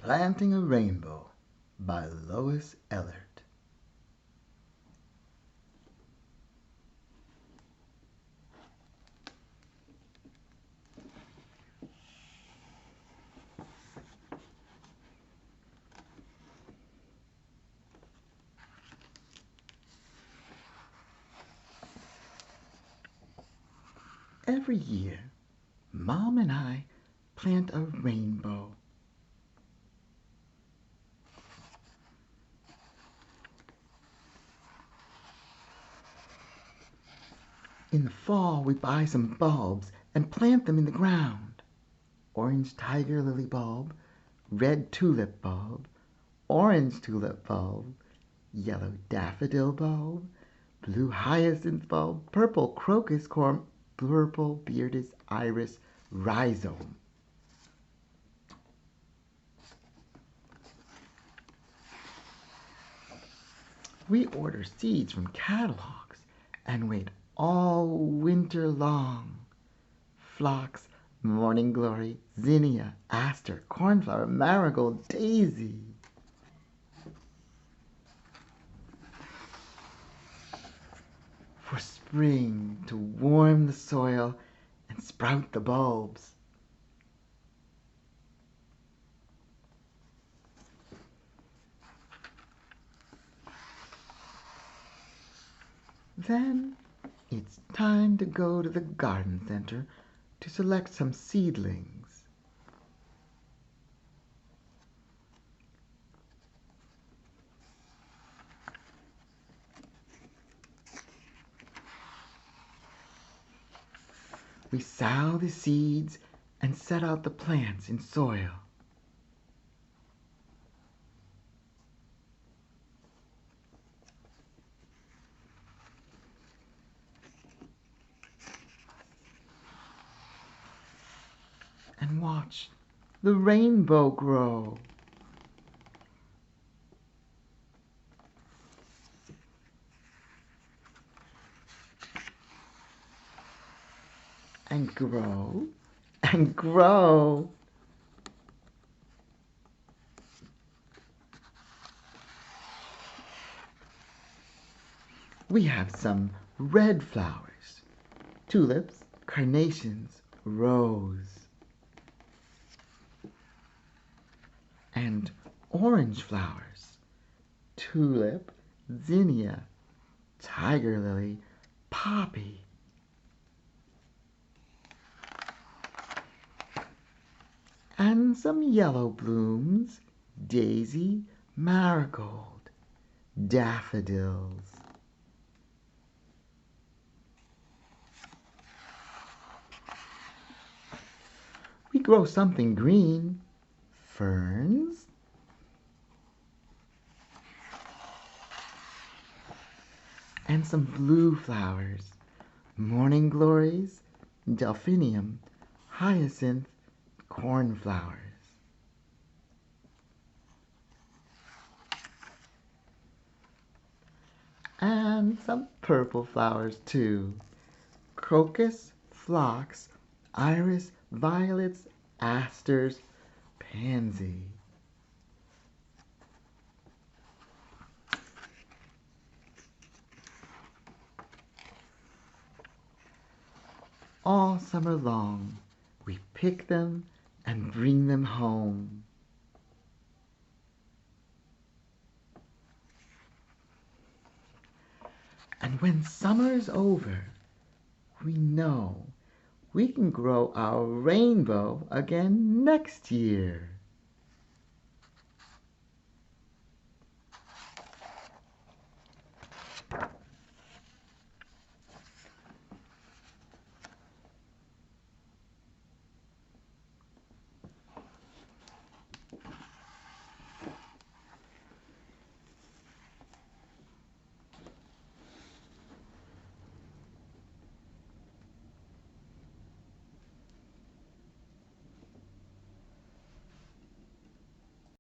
Planting a Rainbow by Lois Ehlert. Every year, Mom and I plant a rainbow. In the fall, we buy some bulbs and plant them in the ground. Orange tiger lily bulb, red tulip bulb, orange tulip bulb, yellow daffodil bulb, blue hyacinth bulb, purple crocus corm, purple bearded iris rhizome. We order seeds from catalogs and wait all winter long. Phlox, morning glory, zinnia, aster, cornflower, marigold, daisy. For spring to warm the soil and sprout the bulbs. Then it's time to go to the garden center to select some seedlings. We sow the seeds and set out the plants in soil. And watch the rainbow grow. And grow and grow. We have some red flowers, tulips, carnations, rose. And orange flowers, tulip, zinnia, tiger lily, poppy. And some yellow blooms, daisy, marigold, daffodils. We grow something green, ferns, and some blue flowers, morning glories, delphinium, hyacinth, cornflowers. And some purple flowers too, crocus, phlox, iris, violets, asters, pansy. All summer long, we pick them and bring them home. And when summer's over, we know we can grow our rainbow again next year.